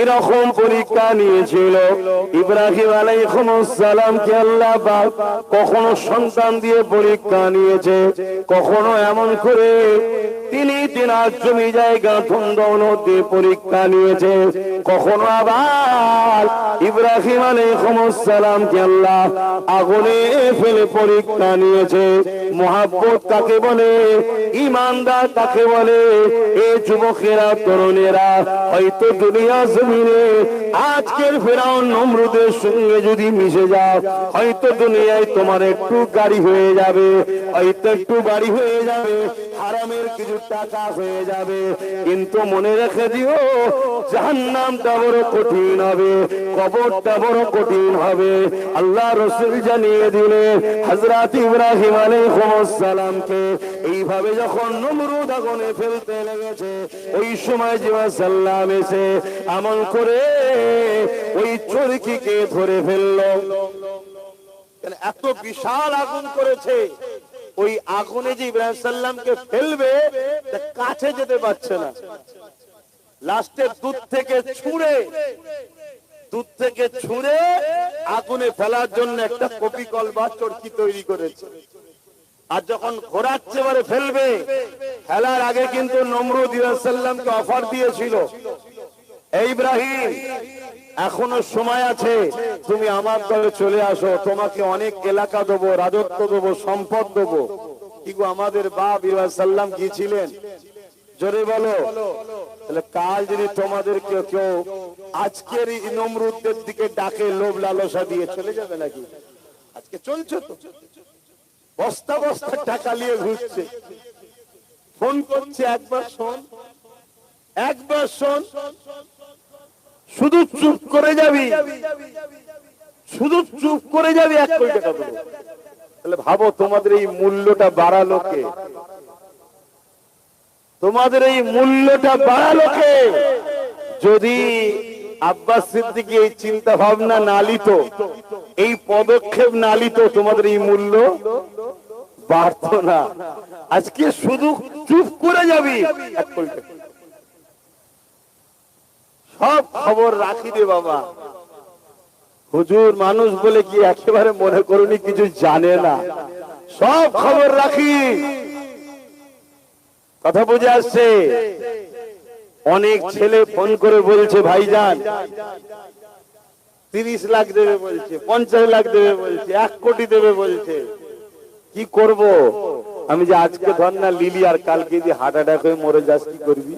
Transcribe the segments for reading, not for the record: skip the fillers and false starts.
এরকম পরীক্ষা নিয়েছিল। ইব্রাহিম আলাইহিস সালামকে আল্লাহ পাক কখনো সন্তান দিয়ে পরীক্ষা নিয়েছে, কখনো এমন করে তিনি তিনার জমি জায়গা ধন দৌলত দিয়ে পরীক্ষা নিয়েছে, কখনো আবার ইব্রাহিম আলাইহিস সালামকে আল্লাহ আগুনে ফেলে পরীক্ষা নিয়েছে। মুহাব্বত কাকে বলে, ঈমানদার কাকে বলে? এই যুবকেরা, তরুণেরা, হয়তো দুনিয়া জমিনে আজকের ফেরাউন নমরুদের সঙ্গে যদি মিশে যাও, হয়তো দুনিয়ায় তোমার একটু গাড়ি হয়ে যাবে, হয়তো একটু বাড়ি হয়ে যাবে, হারামের কিছু টাকা হয়ে যাবে, কিন্তু মনে রেখে দিও জাহান্নামটা বড় কঠিন হবে, কবরটা বড় কঠিন হবে। আল্লাহ রাসূল জানিয়ে দিলেন হযরত ইব্রাহিম আলাইহিস সালামকে এইভাবে যখন নমরুদ আগুনে ফেলতে লেগেছে, ওই সময় জিবরাইল সাল্লাম এসে আমল করে ওই চরকিকে ধরে ফেললো। এত বিশাল আগুন করেছে, ওই আগুনে যে ইব্রাহিম সাল্লামকে ফেলবে কাছে যেতে পারছে না, লাস্টে দুধ থেকে ছুঁড়ে আগুনে ফেলার জন্য একটা কপিকল বা চরকি তৈরি করেছে। আর যখন ঘোরাচ্ছে বারে ফেলবে, ফেলার আগে কিন্তু নমরুদ ইব্রাহিম সাল্লামকে অফার দিয়েছিল, এই ইব্রাহিম এখনো সময় আছে, তুমি আমার দলে চলে আসো, তোমাকে অনেক এলাকা দেবো, রাজত্ব দেবো, সম্পদ দেবো। কিন্তু আমাদের বাপ ইব্রাহিম সাল্লাম গিয়েছিলেন, জোরে বলো। তাহলে কাল যদি তোমাদের কেউ আজকের নমরুদদের দিকে ডাকে, লোভ লালসা দিয়ে চলে যাবে নাকি? আজকে চলছে তো, বস্তা বস্তা টাকা নিয়ে ঘুরছে, ফোন করছে, একবার শোন, শুধু চুপ করে যাবি, 1 কোটি টাকা দেবো। তাহলে ভাবো তোমাদের এই মূল্যটা বাড়ালো কে? যদি আব্বাস সিদ্দিকী এই চিন্তা ভাবনা না নিত, এই পদক্ষেপ না নিত, তোমাদের এই মূল্য বাড়তো না। আজকে শুধু চুপ করে যাবি, 1 কোটি টাকা। সব খবর রাখি রে বাবা। হুজুর মানুষ বলে কি একেবারে মনে করুনি কিছু জানে না, সব খবর রাখি। কথা বুঝে আসছে? অনেক ছেলে ফোন করে বলছে, ভাইজান 30 লাখ দেবে বলছে, 50 লাখ দেবে বলছে, 1 কোটি দেবে বলছে, কি করব? আমি যে আজকে ধর না লিলি, আর কালকে যদি হার্ট অ্যাটাক হয়ে মরে যাস, কি করবি?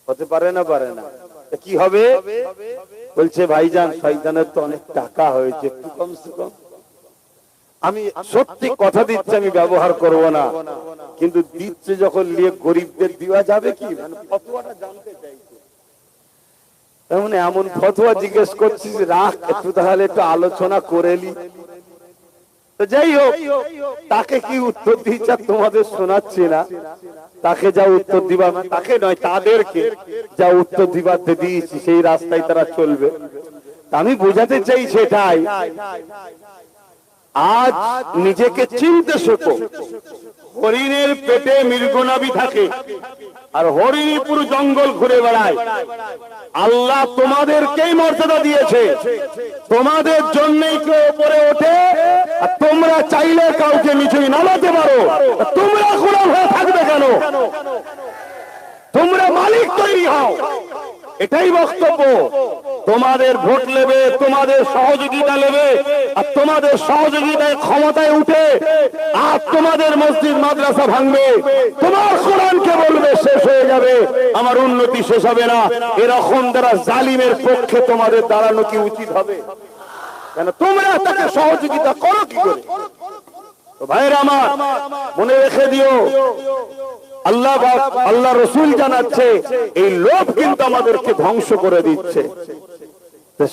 হতে পারে না কি হবে? বলছে ভাইজান শয়তানের তো অনেক টাকা হয়েছে, একটু কমসে কম। আমি সত্যি কথা দিচ্ছি, আমি ব্যবহার করব না, কিন্তু দিচ্ছে যখন নিয়ে গরিবদের দেওয়া যাবে কি? মানে ফতোয়াটা জানতে চাইছে, এমন ফতোয়া জিজ্ঞেস করছিস, রাখ একটু, তাহলে একটু আলোচনা করে নি। তো যাই হোক, তাকে কি উত্তর দিচ্ছে তোমাদের শোনাচ্ছি না। তাকে যা উত্তর দিবা, তাকে নয় তাদেরকে যা উত্তর দিবার দিয়েছি, সেই রাস্তায় তারা চলবে। আমি বোঝাতে চাই সেটাই, আজ নিজেকে চিনতে শেখো। হরিণের পেটে মৃগনাভি থাকে, আর হরিণ পুরো জঙ্গল ঘুরে বেড়ায়। আল্লাহ তোমাদেরকেই মর্যাদা দিয়েছে, তোমাদের জন্যই কেউ উপরে ওঠে, আর তোমরা চাইলে কাউকে নিচে নামাতে পারো। তোমরা গোলাম হয়ে থাকবে কেন? তোমরা মালিক তৈরি হও, এটাই বক্তব্য। তোমাদের ভোট নেবে, তোমাদের সহযোগিতা নেবে, আর তোমাদের সহযোগিতায় ক্ষমতায় উঠে আর তোমাদের মসজিদ মাদ্রাসা ভাঙবে, তোমার কোরআনকে বলবে শেষ হয়ে যাবে, আমার উন্নতি শেষ হবে না। এরকম যারা জালিমের পক্ষে তোমাদের দাঁড়ানো কি উচিত হবে? কেন তোমরা তাকে সহযোগিতা করো কি করে? ভাইরা আমার, মনে রেখে দিও, আল্লাহ রসুল জানাচ্ছে এই লোভ কিন্তু আমাদেরকে ধ্বংস করে দিচ্ছে।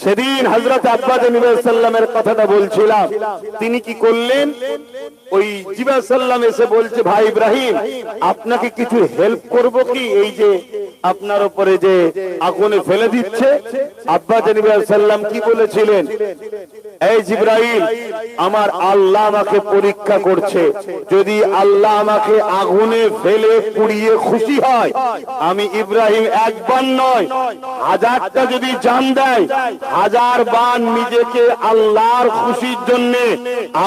সেদিন হযরত আব্বাস সাল্লামের কথাটা বলছিলাম, তিনি কি করলেন? ওই জিবরাইল সাল্লাম এসে বলছে, ভাই ইব্রাহিম আপনাকে কিছু হেল্প করব কি, এই যে আপনার উপরে যে আগুনে ফেলে দিচ্ছে? আব্বাস সাল্লাম কি বলেছিলেন? এই জিবরাইল, আমার আল্লাহ আমাকে পরীক্ষা করছে, যদি আল্লাহ আমাকে আগুনে ফেলে পুড়িয়ে খুশি হয়, আমি ইব্রাহিম একবার নয় 1000টা যদি জান দেয়, 1000 বার নিজেকে আল্লাহর খুশির জন্য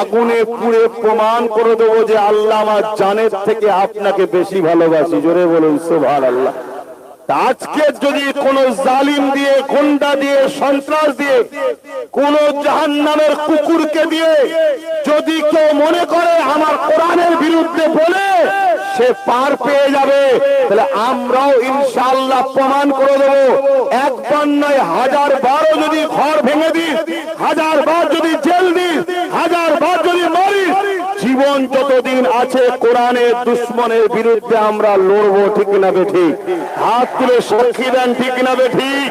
আগুনে পুড়ে প্রমাণ করে দেবো যে আল্লাহ আমার জানের থেকে আপনাকে বেশি ভালোবাসি। জোরে বলুন সুবহানাল্লাহ। আজকে যদি কোন জালিম দিয়ে, গুন্ডা দিয়ে, সন্ত্রাস দিয়ে, কোন জাহান্নামের কুকুরকে দিয়ে যদি কেউ মনে করে আমার কোরআনের বিরুদ্ধে বলে সে পার পেয়ে যাবে, তাহলে আমরাও ইনশাআল্লাহ প্রমাণ করে দেব, একবার নয় 1000 বারও যদি ঘর ভেঙে দিস, 1000 বার যদি জেল দিস, 1000 বার যদি মরিস, জীবন যতদিন আছে কোরআনের দুশ্মনের বিরুদ্ধে আমরা লড়বো। ঠিক না বেঠিক? হাত তুলে সাক্ষী দেন, ঠিক না বেঠিক?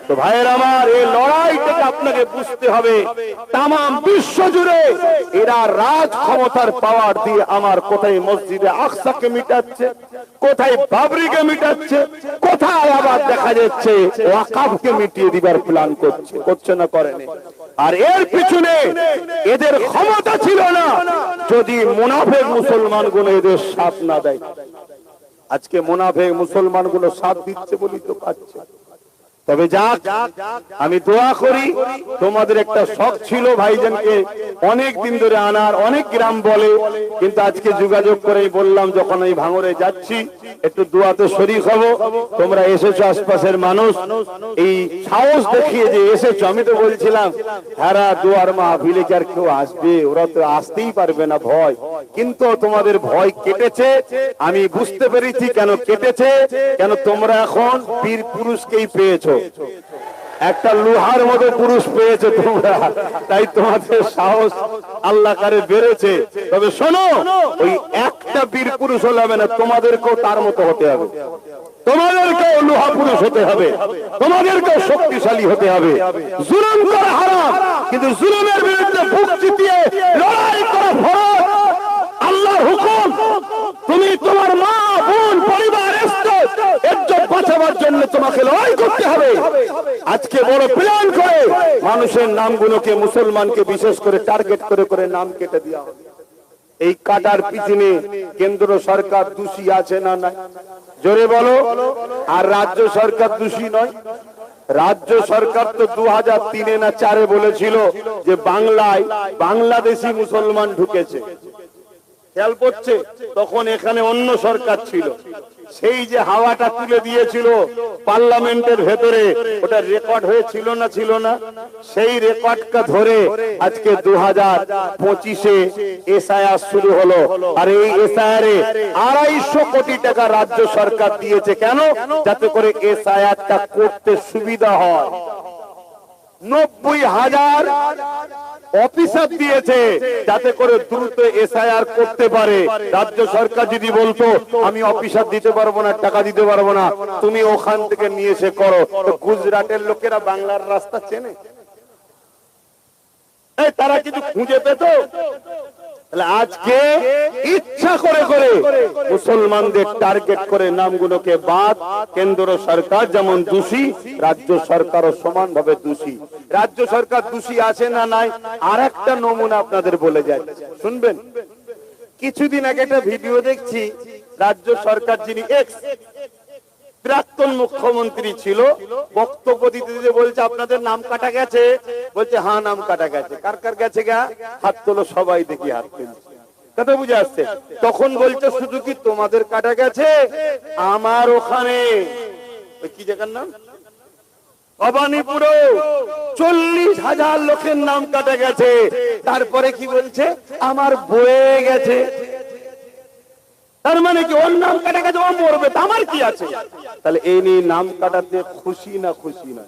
তো ভাইয়ের আমার, এই লড়াইটাকে আপনাকে বুঝতে হবে। তাম বিশ্ব জুড়ে এরা রাজ ক্ষমতার পাওয়ার দিয়ে আমার কোথায় মসজিদে আকসাকে মিটাচ্ছে, কোথায় বাবরিকে মিটাচ্ছে, কোথায় আবার দেখা যাচ্ছে ওয়াকাফকে মিটিয়ে দিবার প্ল্যান করছে না করেনি। আর এর পিছনে এদের ক্ষমতা ছিল না যদি মুনাফিক মুসলমানগুলো এদের সাথ না দেয়। আজকে মুনাফিক মুসলমানগুলো সাথ দিচ্ছে বলি তো পাচ্ছে। তবে যাক, আমি দোয়া করি, তোমাদের একটা শখ ছিল ভাইজানকে অনেক দিন ধরে আনার, অনেক গ্রাম বলে, কিন্তু আজকে যোগাযোগ করেই বললাম যখন এই ভাঙরে যাচ্ছি একটু দোয়াতে শরীক হব। তোমরা এসেছো, আশপাশের মানুষ এই সাহস দেখিয়ে যে এসেছো। আমি তো বলছিলাম হারা দোয়ার মাহফিলে কি আর কেউ আসবে, ওরা তো আসতেই পারবে না ভয়, কিন্তু তোমাদের ভয় কেটেছে। আমি বুঝতে পেরেছি কেন কেটেছে, কেন তোমরা এখন বীর পুরুষকেই পেয়েছো, একটা লোহার মতো পুরুষ পেয়েছে তোমরা, তাই তোমাদের সাহস আল্লাহ কারে বেড়েছে। তবে শোনো, ওই একটা বীর পুরুষ হলে হবে না, তোমাদেরকেও তার মতো হতে হবে, তোমাদেরকেও লোহা পুরুষ হতে হবে, তোমাদেরকেও শক্তিশালী হতে হবে। জুলুম করা হারাম, কিন্তু জুলুমের বিরুদ্ধে বুক চিতিয়ে লড়াই করা ফরজ, আল্লাহর হুকুম। তুমি তোমার মা, বোন, পরিবার, ইজ্জত বাঁচাবার জন্য তোমাকে লড়াই করতে হবে। আজকে বড় প্ল্যান করে মানুষের নামগুলোকে, মুসলমানকে বিশেষ করে টার্গেট করে করে নাম কেটে দেওয়া হবে। এই কাটার পিছনে কেন্দ্র সরকার দোষী আছে না নাই? জোরে বলো। আর রাজ্য সরকার দোষী নয়? রাজ্য সরকার তো 2003 না 4 বলেছিল যে বাংলায় বাংলাদেশি মুসলমান ঢুকেছে। খেয়াল করছে? তখন এখানে অন্য সরকার ছিল, সেই যে হাওয়াটা তুলে দিয়েছিল পার্লামেন্টের ভেতরে, ওটা রেকর্ড হয়েছিল না ছিল না? সেই রেকর্ডটা ধরে আজকে 2025-এ এসআইআর শুরু হলো। আর এই এসআইআরে 250 কোটি টাকা রাজ্য সরকার দিয়েছে। কেন? যাতে করে এসআইআরটা করতে সুবিধা হয়। 90,000 অফিসার দিয়েছে যাতে করে দ্রুত এসআইআর করতে পারে। রাজ্য সরকার যদি বলতো আমি অফিসার দিতে পারবো না, টাকা দিতে পারবো না, তুমি ওখান থেকে নিয়ে এসে করো, তো গুজরাটের লোকেরা বাংলার রাস্তা চেনে? তারা কিছু খুঁজে পেত? আজকে ইচ্ছা করে করে মুসলমানদের টার্গেট করে নামগুলোকে বাদ। কেন্দ্র সরকার যেমন দোষী, রাজ্য সরকারও সমানভাবে দোষী। রাজ্য সরকার দোষী আছে না নাই? আর একটা নমুনা আপনাদের বলে যায়, শুনবেন। কিছুদিন আগে একটা ভিডিও দেখছি, রাজ্য সরকার যিনি এক্স প্রাক্তন মুখ্যমন্ত্রী ছিল, বক্তব্য দিতে দিতে বলছে আপনাদের নাম কাটা গেছে। বলছে হ্যাঁ নাম কাটা গেছে। কার কার গেছে গা? হাত তোলো, সবাই দেখি হাত তুলছে। কথা বুঝে আসছে? তখন বলছে শুধু কি তোমাদের কাটা গেছে, আমার ওখানে কি জায়গার নাম ভবানীপুরে 40,000 লোকের নাম কাটা গেছে। তারপরে কি বলছে? আমার বয়ে গেছে। তার মানে কি ওর নাম কাটা গেছে, ও মরবে, আমার কি আছে? তাহলে এই নিয়ে নাম কাটাতে খুশি না খুশি না?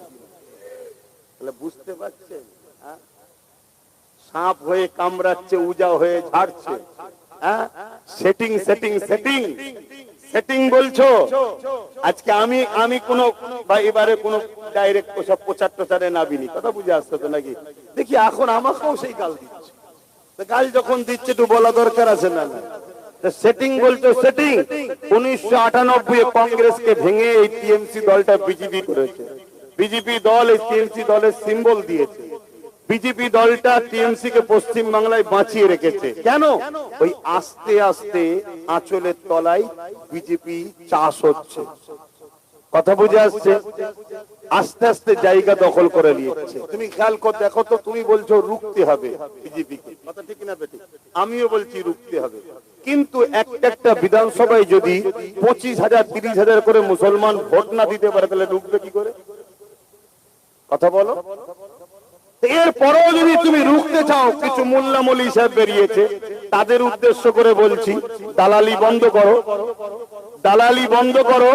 তাহলে বুঝতে পারছেন, সাপ হয়ে কামড়াচ্ছে, উজা হয়ে ঝাড়ছে। সেটিং সেটিং সেটিং সেটিং বলছো। আজকে আমি কোন এবারে কোন ডাইরেক্ট সব প্রচার টোচারে নাবিনি। কথা বুঝে আসতো তো নাকি? দেখি এখন আমাকেও সেই গাল দিচ্ছে। গাল যখন দিচ্ছে একটু বলা দরকার আছে না? সেটিং বলছো সেটিং। 1998 কংগ্রেসকে ভেঙে এই টিএমসি দলটা বিজেপি করেছে। বিজেপি দল এই টিএমসি দলের সিম্বল দিয়েছে। বিজেপি দলটা টিএমসি কে পশ্চিম বাংলায় বাঁচিয়ে রেখেছে। কেন? ওই আস্তে আস্তে আঁচলের তলায় বিজেপি চাষ হচ্ছে। কথা বুঝে আসছে? আস্তে আস্তে জায়গা দখল করে নিয়েছে। তুমি খেয়াল করে দেখো তো, তুমি বলছো রুখতে হবে বিজেপিকে, কথা ঠিক না বেঠিক? আমিও বলছি রুখতে হবে, কিন্তু একটা বিধানসভায় যদি 25,000 30,000 করে মুসলমান ভোট না দিতে পারে তাহলে রুখবে কি করে? কথা বলো। এরপরেও যদি তুমি রুখতে চাও, কিছু মোল্লা মৌলী সাহেব বেরিয়েছে, তাদের উদ্দেশ্য করে বলছি, দালালি বন্ধ করো, দালালি বন্ধ করো।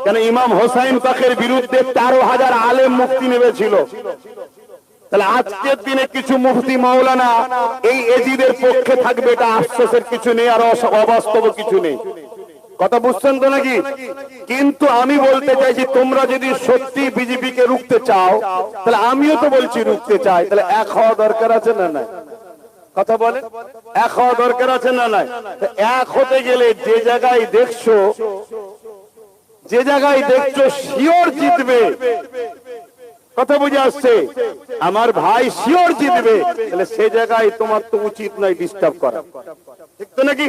কেন ইমাম হোসাইন পাকের বিরুদ্ধে 13,000 আলেম মুফতি নেমেছিল। তাহলে আজকের দিনে কিছু মুফতি মাওলানা এই এজিদের পক্ষে থাকবে, এটা আশ্বাসের কিছু নেই, আর অবাস্তব কিছু নেই। কথা বুঝছেন তো নাকি? কিন্তু আমি বলতে চাইছি, তোমরা যদি সত্যি বিজেপি কে রুখতে চাও, তাহলে আমিও তো বলছি রুখতে চাই, তাহলে এক হওয়া দরকার আছে না নাই? কথা বলে এক হওয়া দরকার আছে না নাই? এক হতে গেলে যে জায়গায় দেখছো শিওর জিতবে, কথা বুঝে আসছে, আমার ভাই শিওর জিতবে, তাহলে সে জায়গায় তোমার তো উচিত নয় ডিস্টার্ব করা, ঠিক তো নাকি?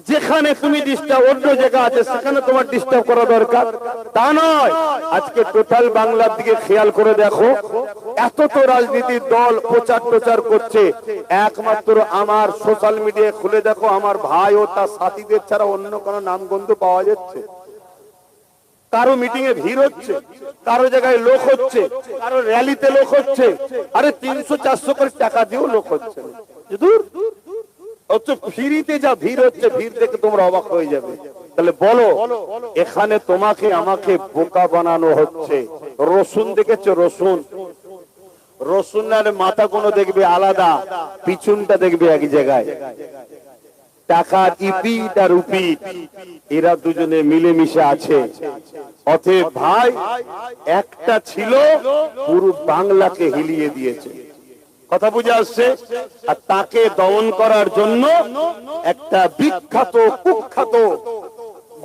যেখানে তুমি ডিস্টার্ব, অন্য জায়গা আছে সেখানে তোমার ডিস্টার্ব করা দরকার, তা নয়। আজকে টোটাল বাংলার দিকে খেয়াল করে দেখো, এত তো রাজনীতির দল প্রচার প্রচার করছে, একমাত্র আমার সোশ্যাল মিডিয়া খুলে দেখো, আমার ভাই ও তার সাথীদের ছাড়া অন্য কোনো নামগন্ধ পাওয়া যাচ্ছে? কারো মিটিং এ ভিড় হচ্ছে, কারো জায়গায় লোক হচ্ছে, কারো র্যালিতে লোক হচ্ছে, আরে 300-400 করে টাকা দিয়েও লোক হচ্ছে। ফ্রিতে যা ভিড় হচ্ছে, ভিড় দেখে তোমরা অবাক হয়ে যাবে। তাহলে বলো, এখানে তোমাকে আমাকে বোকা বানানো হচ্ছে। রসুন দেখেছো? রসুনের মাথা কোনো দেখবে আলাদা, পিছনটা দেখবে এক জায়গায়। টাকার ইপিট আর উপিট, এরা দুজনে মিলেমিশে আছে। অতএব ভাই, একটা ছিল, পুরো বাংলাকে হিলিয়ে দিয়েছে। কথা বুঝে আসছে? আর তাকে দমন করার জন্য একটা বিখ্যাত কুখ্যাত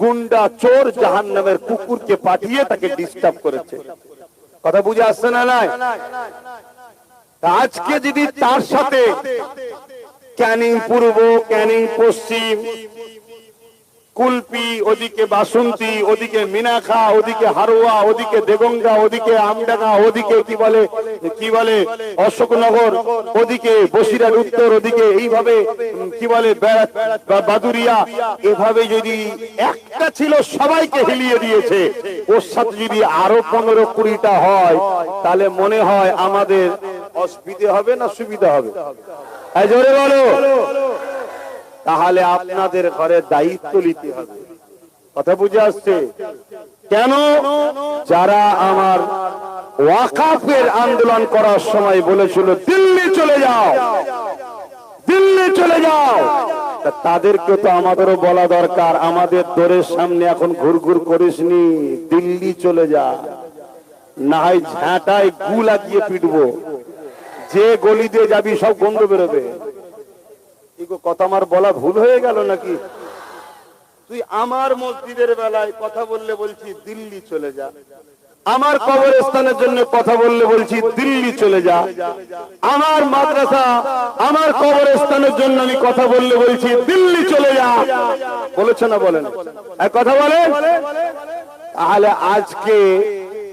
গুন্ডা চোর জাহান্নামের কুকুরকে পাঠিয়ে তাকে ডিস্টার্ব করেছে। কথা বুঝে আসছে না নাই? আজকে যদি তার সাথে ক্যানিং পূর্ব, ক্যানিং পশ্চিম, কুলপি, ওদিকে বাসন্তী, ওদিকে মিনাখা, ওদিকে হারোয়া, ওদিকে দেগঙ্গা, ওদিকে আমডাঙ্গা, ওদিকে কি বলে অশোকনগর, ওদিকে বসিরহাট উত্তর, ওদিকে এইভাবে কি বলে বাদুরিয়া, এভাবে যদি একটা ছিল সবাইকে হিলিয়ে দিয়েছে, ওর সাথে যদি আরো 15-20টা হয়, তাহলে মনে হয় আমাদের অসুবিধা হবে না সুবিধা হবে? জোরে বলো। তাহলে আপনাদের ঘরে দায়িত্ব নিতে হবে। কথা বুঝে আসছে? কেন? যারা আমার ওয়াকাফের আন্দোলন করার সময় বলেছিল দিল্লি চলে যাও, দিল্লি চলে যাও, তাদেরকে তো আমাদেরও বলা দরকার, আমাদের দরের সামনে এখন ঘুরঘুর করিসনি, দিল্লি চলে যা, না হয় ঝাঁটায় গু লাগিয়ে পিটবো, যে গলি দিয়ে যাবি সব গন্ধ বেরোবে। কথা আমার বলা ভুল হয়ে গেল নাকি? তুই আমার মসজিদের বেলায় কথা বললে বলছি দিল্লি চলে যা, আমার কবরস্থানের জন্য কথা বললে বলছি দিল্লি চলে যা, আমার মাদ্রাসা, আমার কবরস্থানের জন্য আমি কথা বললে বলছি দিল্লি চলে যা। বলেছে না? বলেন কথা বলে। তাহলে আজকে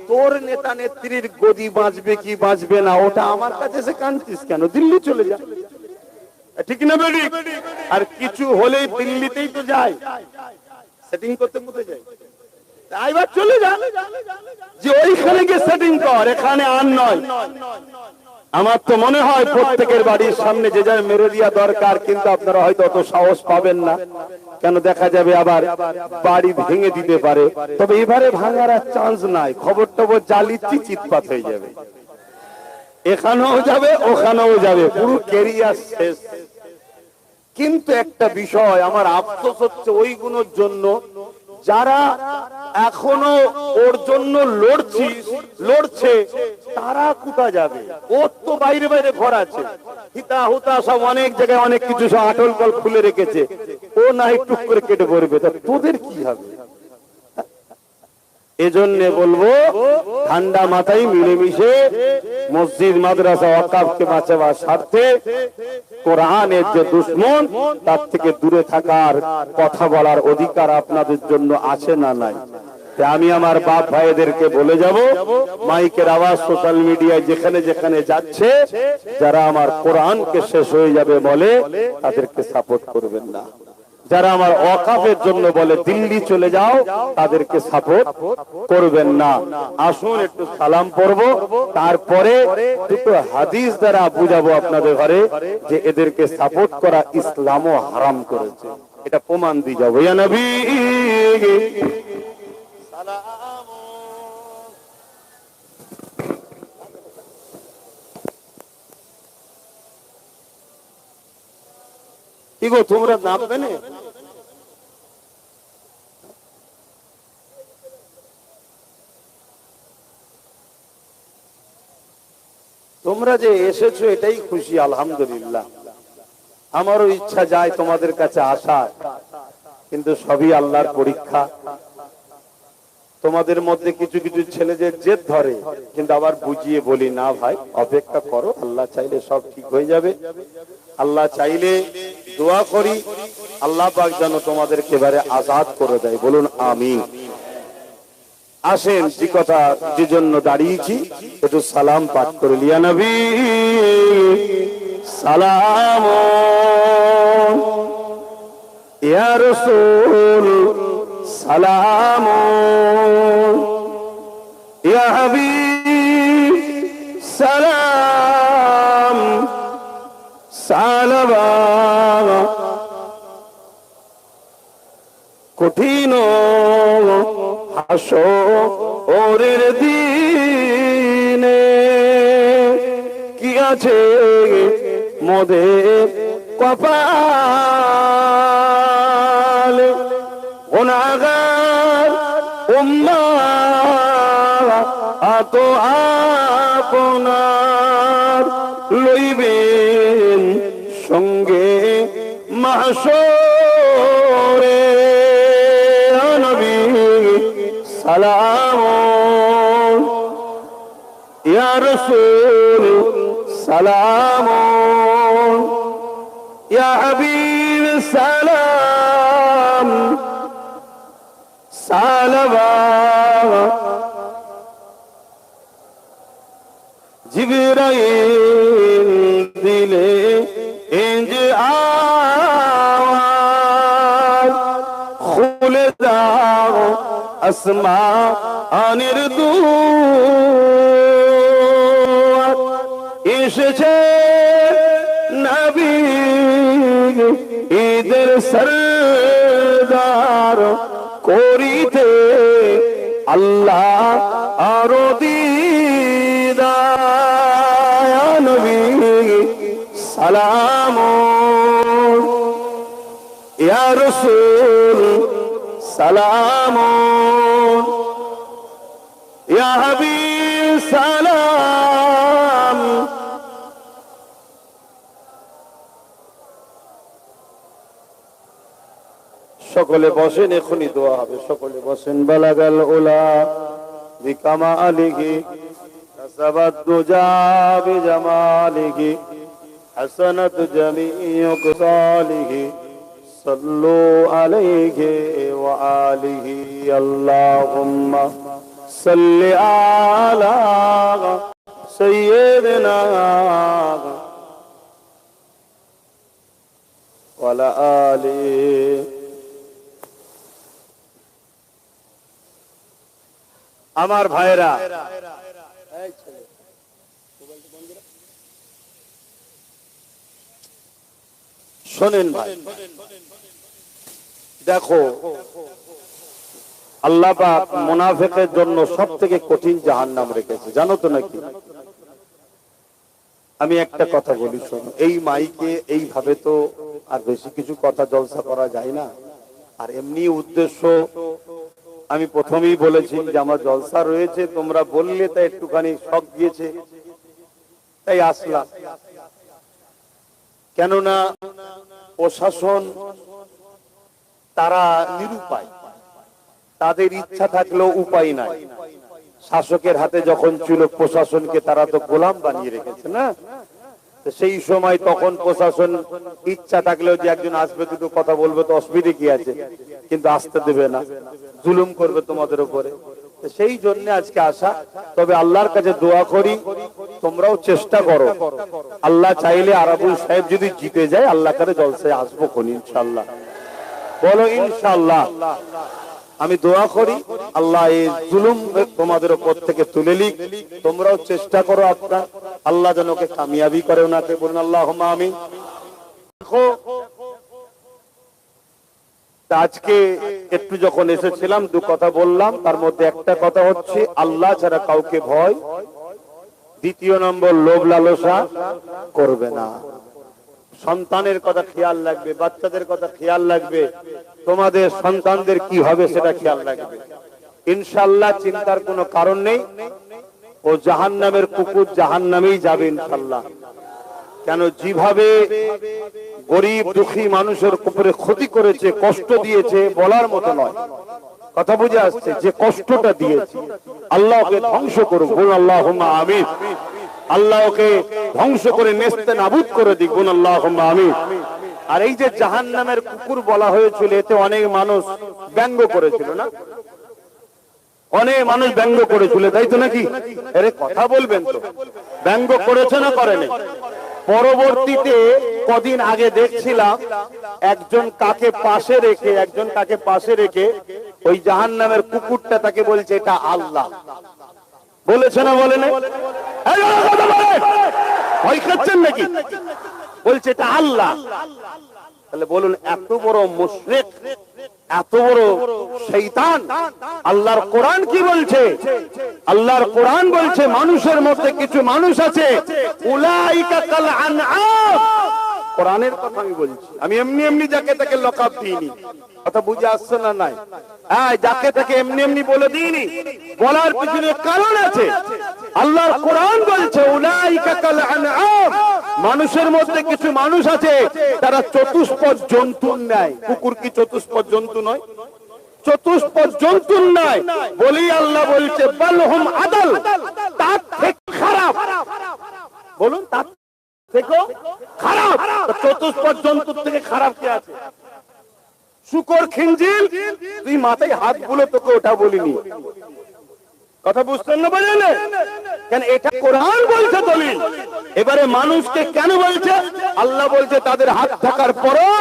তোর নেতা নেত্রীর গদি বাঁচবে কি বাঁচবে না, ওটা আমার কাছে এসে কাঁদছিস কেন? দিল্লি চলে যা, ঠিক না বেডি? আর কিছু হলেই দিল্লিতেই তো যায়, সেটিং করতে কোথায় যায়? এবার চলে যা, যে ওইখানে গিয়ে সেটিং কর, এখানে আর নয়। আমার তো মনে হয় প্রত্যেকের বাড়ির সামনে যে যার মেরে দেওয়া দরকার, কিন্তু আপনারা হয়তো অত সাহস পাবেন না, কেন দেখা যাবে আবার বাড়ি ভেঙে দিতে পারে। তবে এবারে ভাঙার আর চান্স নাই, খবর টবর জালিচ্ছি, চিৎপাত হয়ে যাবে, এখানেও যাবে ওখানেও যাবে, পুরো ক্যারিয়ার শেষ। কিন্তু একটা বিষয় আমার আফসোস হচ্ছে, ওইগুলোর জন্য যারা এখনো ওর জন্য লড়ছে, তারা কোথা যাবে? ওর তো বাইরে বাইরে ঘর আছে, হিতা হুতা সব অনেক জায়গায় অনেক কিছু সব আটল কল খুলে রেখেছে, ও না টুক করে কেটে পড়বে, তা তোদের কি হবে? এজন্য বলবো ঠান্ডা মাথায় মিলেমিশে মসজিদ মাদ্রাসা ওয়াকাফকে বাঁচাবার স্বার্থে কোরআনের যে দুশমন তার থেকে দূরে থাকার কথা বলার অধিকার আপনাদের জন্য আছে না নাই? আমি আমার বাপ ভাইদেরকে বলে যাব, মাইকের আওয়াজ সোশ্যাল মিডিয়ায় যেখানে যেখানে যাচ্ছে, যারা আমার কোরআনকে শেষ হয়ে যাবে বলে তাদেরকে সাপোর্ট করবেন না। যারা আমার ওয়াকাফের জন্য বলে দিল্লি চলে যাও, তাদেরকে সাপোর্ট করবেন না। আসুন একটু সালাম পড়ব, তারপরে দুটো হাদিস দ্বারা বুঝাবো আপনাদের ঘরে যে এদেরকে সাপোর্ট করা ইসলামও হারাম করেছে, এটা প্রমাণ দিয়ে যাবো। ইয়া নবী সালাম। কি গো তোমরা নামবে না? তোমরা যে এসেছো এটাই খুশি, আলহামদুলিল্লাহ। আমারও ইচ্ছা যায় তোমাদের কাছে আসার, কিন্তু সবই আল্লাহর পরীক্ষা। তোমাদের মধ্যে কিছু কিছু ছেলেদের জেদ ধরে, কিন্তু আবার বুঝিয়ে বলি না ভাই অপেক্ষা করো, আল্লাহ চাইলে সব ঠিক হয়ে যাবে। আল্লাহ চাইলে দোয়া করি আল্লাহ পাক যেন তোমাদেরকে এবারে আজাদ করে দেয়, বলুন আমিন। আসেন, যে কথা যে জন্য দাঁড়িয়েছি একটু সালাম পাঠ করে লিয়া নবী সালাম, ইয়া রাসূল সালাম, ইয়া হাবিব সালাম সালাম। কঠিন হাসরের দিনে কি আছে মোদের কপালে, গুনাহগার উম্মাত আপনার লইবেন সঙ্গে মাহশরে। নবী সালাম, ইয়া রাসূল সালাম, ইয়া হাবিব সালাম সালাম। জিবরাইল দিলে ইঞ্জ আওয়াজ, খুলে দাও আসমানের দুয়ার। এসেছে নবী ঈদের সরদার, করিতে আল্লাহ আরো দিদার। নবী সালাম, ইয়া রাসূল সালাম, ইয়া হাবিব সালাম। সকলে বসেন, এখনই দোয়া হবে, সকলে বসেন। বালাগাল উলা বিকামালিহি, কাসাবাত দুজা বিজামালিহি, হাসানাত জামিউ কসালিহি, সাল্লু আলাইহি ওয়া আলিহি। আল্লাহুম্মা সাল্লি আলা সাইয়্যিদিনা ওয়া আলা আলিহি। আমার ভাইরা, শোনেন ভাই, দেখো আল্লাহ পাক মুনাফিকের জন্য সবথেকে কঠিন জাহান্নাম রেখেছে, জানো তো নাকি? আমি একটা কথা বলি, শোনো। এই মাইকে এইভাবে তো আর বেশি কিছু কথা জলসা করা যায় না। আর এমনি উদ্দেশ্য আমি প্রথমেই বলেছি যে আমার জলসা রয়েছে, তোমরা বললে তাই একটুখানি শখ দিয়েছে, তাই আসলাম। কেননা প্রশাসন তারা নিরুপায়, তাদের ইচ্ছা থাকলেও উপায় নাই। শাসকের হাতে যখন ছিল প্রশাসনকে তারা তো গোলাম বানিয়ে রেখেছে না, সেই সময় তখন প্রশাসন ইচ্ছা থাকলেও যে একজন আসবে দুটো কথা বলবে তো অসুবিধে কি আছে, কিন্তু আসতে দেবে না, জুলুম করবে তোমাদের উপরে। সেই জন্য আজকে আসা। তবে আল্লাহর কাছে দোয়া করি তোমরাও চেষ্টা করো, আল্লাহ চাইলে আরাবুল সাহেব যদি জিতে যায় আল্লাহ কাছে জলসায় আসবো কোন ইনশাআল্লাহ। বলো ইনশাআল্লাহ। আমি দোয়া করি আল্লাহ এই জুলুম তোমাদের উপর থেকে তুলে নিক, তোমরাও চেষ্টা করো আপনার, আল্লাহ যেন ওকে কামিয়াবি করে ওনাকে। বলুন আল্লাহুম্মা আমিন। আজকে একটু যখন এসেছিলাম দু কথা বললাম, তার মধ্যে একটা কথা হচ্ছে আল্লাহ ছাড়া কাউকে ভয়, দ্বিতীয় নম্বর লোভ লালসা করবে না। সন্তানের কথা খেয়াল রাখবে, বাচ্চাদের কথা খেয়াল রাখবে, তোমাদের সন্তানদের কি হবে সেটা খেয়াল রাখবে। ইনশাআল্লাহ চিন্তার কোনো কারণ নেই, ও জাহান্নামের কুকুর জাহান্নামেই যাবে ইনশাআল্লাহ। কেন যেভাবে গরিব দুঃখী মানুষের উপরে ক্ষতি করেছে, কষ্ট দিয়েছে, বলার মতো নয়। কথা বুঝে আসছে? যে কষ্টটা দিয়েছে আল্লাহ ওকে ধ্বংস করুক। বলুন আল্লাহুম্মা আমিন। আল্লাহ ওকে ধ্বংস করে নেস্তে নাবুদ করে দিক। বলুন আল্লাহুম্মা আমিন। আর এই যে জাহান্নামের কুকুর বলা হয়েছিল, এতে অনেক মানুষ ব্যঙ্গ করেছিল না, অনেক মানুষ ব্যঙ্গ করেছিল, তাই তো নাকি? আরে কথা বলবেন তো, ব্যঙ্গ করেছে না করেনি? পরবর্তীতে কদিন আগে দেখছিলাম একজন কাকে পাশে রেখে ওই জাহান্নামের কুকুরটা তাকে বলছে এটা আল্লাহ। বলেছে না বলে না? ভয় খাচ্ছেন নাকি? বলছে এটা আল্লাহ। তাহলে বলুন এত বড় মুশরিক, এত বড় শয়তান। আল্লাহর কোরআন কি বলছে? আল্লাহর কোরআন বলছে মানুষের মধ্যে কিছু মানুষ আছে উলাইকা কাল আনআম। কোরআনের কথা আমি বলছি, আমি এমনি এমনি যাকে তাকে লকাব দিইনি। কথা বুঝে আসছে না? নাই, হ্যাঁ, যাকে তাকে এমনি এমনি বলে দিইনি, বলার পিছনে কারণ আছে। আল্লাহর কোরআন বলছে উলাইকা কাল আনআম, মানুষের মধ্যে কিছু মানুষ আছে তারা চতুষ্পদ জন্তুর ন্যায়। কুকুর কি চতুষ্পদ জন্তু নয়? চতুষ্পদ জন্তুর নয় বলি আল্লাহ বলছে বালহুম আদাল, তার থেকে খারাপ। বলুন তার থেকে খারাপ। চতুষ্পদ জন্তুর থেকে খারাপ কে আছে? শুকর খিঞ্জিল, তুই মাথায় হাত গুলো তোকে ওটা বলিনি। কথা বুঝতেন না? বলেন কেন? এটা কোরআন বলছে দলিল। এবারে মানুষকে কেন বলছে? আল্লাহ বলছে তাদের হাত থাকার পরও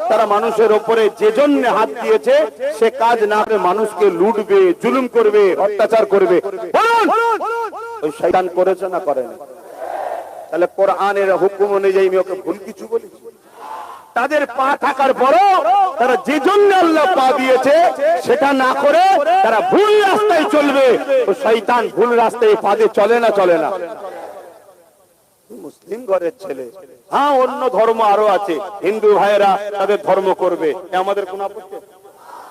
তারা মানুষের উপরে যে জন্য হাত দিয়েছে সে কাজ না করে মানুষকে লুটবে, জুলুম করবে, অত্যাচার করবে। ওই শয়তান করেছে না করেনি? তাহলে কোরআনের হুকুম অনুযায়ী আমি ওকে ভুল কিছু বলেছি? তাদের পা থাকার পরও তারা যে জন্য আল্লাহ পা দিয়েছে সেটা না করে তারা ভুল রাস্তায় চলবে। ও শয়তান ভুল রাস্তায় পা দিয়ে চলে না? চলে না। মুসলিম ঘরের ছেলে, হ্যাঁ, অন্য ধর্ম আরো আছে, হিন্দু ভাইয়েরা তাদের ধর্ম করবে, আমাদের কোন আপত্তি?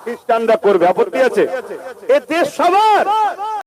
খ্রিস্টানরা করবে, আপত্তি আছে? এ দেশ সবার।